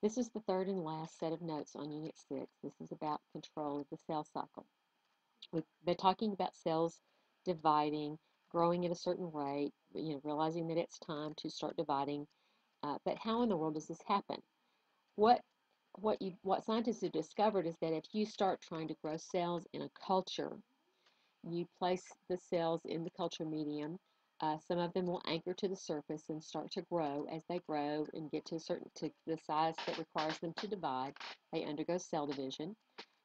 This is the third and last set of notes on Unit 6. This is about control of the cell cycle. They're talking about cells dividing, growing at a certain rate, realizing that it's time to start dividing. But how in the world does this happen? What what scientists have discovered is that if you start trying to grow cells in a culture, you place the cells in the culture medium. Some of them will anchor to the surface and start to grow. As they grow and get to the size that requires them to divide, they undergo cell division,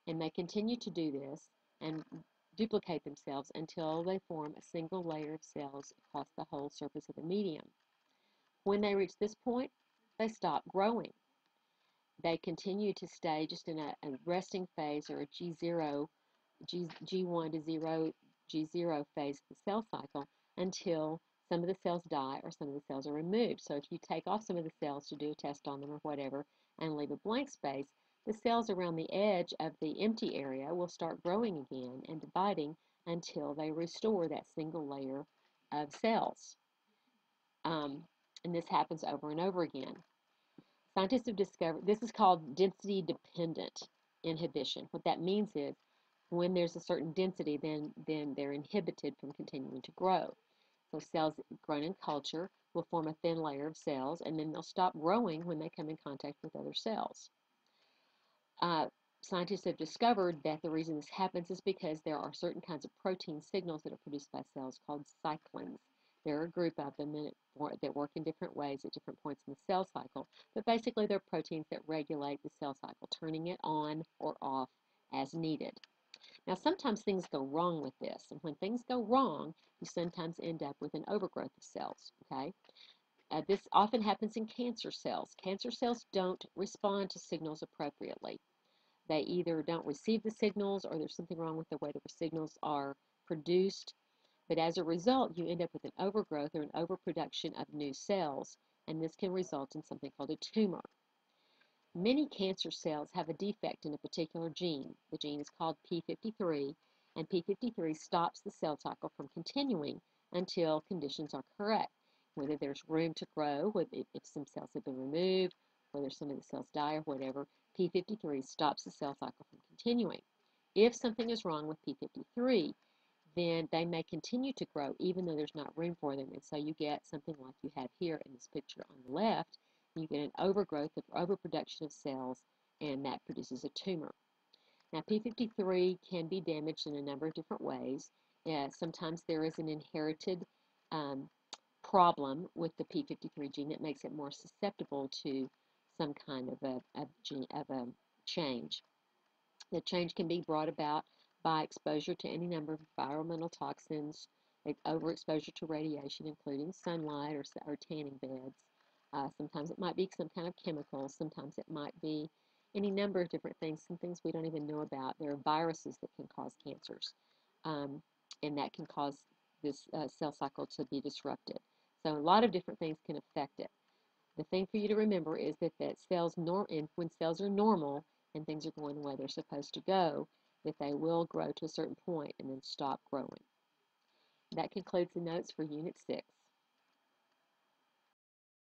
and they continue to do this and duplicate themselves until they form a single layer of cells across the whole surface of the medium. When they reach this point, they stop growing. They continue to stay just in a resting phase, or a G0, G1 to 0, G0 phase of the cell cycle, until some of the cells die or some of the cells are removed. So if you take off some of the cells to do a test on them or whatever and leave a blank space, the cells around the edge of the empty area will start growing again and dividing until they restore that single layer of cells. And this happens over and over again. Scientists have discovered this is called density dependent inhibition. What that means is when there's a certain density, then they're inhibited from continuing to grow. So cells grown in culture will form a thin layer of cells, and then they'll stop growing when they come in contact with other cells. Scientists have discovered that the reason this happens is because there are certain kinds of protein signals that are produced by cells called cyclins. There are a group of them that work in different ways at different points in the cell cycle, but basically they're proteins that regulate the cell cycle, turning it on or off as needed. Now, sometimes things go wrong with this, and when things go wrong, you sometimes end up with an overgrowth of cells, okay? This often happens in cancer cells. Cancer cells don't respond to signals appropriately. They either don't receive the signals, or there's something wrong with the way the signals are produced. But as a result, you end up with an overgrowth or an overproduction of new cells, and this can result in something called a tumor. Many cancer cells have a defect in a particular gene. The gene is called P53, and P53 stops the cell cycle from continuing until conditions are correct. Whether there's room to grow, if some cells have been removed, whether some of the cells die or whatever, P53 stops the cell cycle from continuing. If something is wrong with P53, then they may continue to grow even though there's not room for them. And so you get something like you have here in this picture on the left. You get an overgrowth of overproduction of cells, and that produces a tumor. Now, P53 can be damaged in a number of different ways. Sometimes there is an inherited um, problem with the P53 gene that makes it more susceptible to some kind of a change. The change can be brought about by exposure to any number of environmental toxins, like overexposure to radiation, including sunlight or tanning beds. Sometimes it might be some kind of chemical. Sometimes it might be any number of different things, some things we don't even know about. There are viruses that can cause cancers, um, and that can cause this cell cycle to be disrupted. So a lot of different things can affect it. The thing for you to remember is that when cells are normal and things are going the way they're supposed to go, that they will grow to a certain point and then stop growing. That concludes the notes for Unit 6.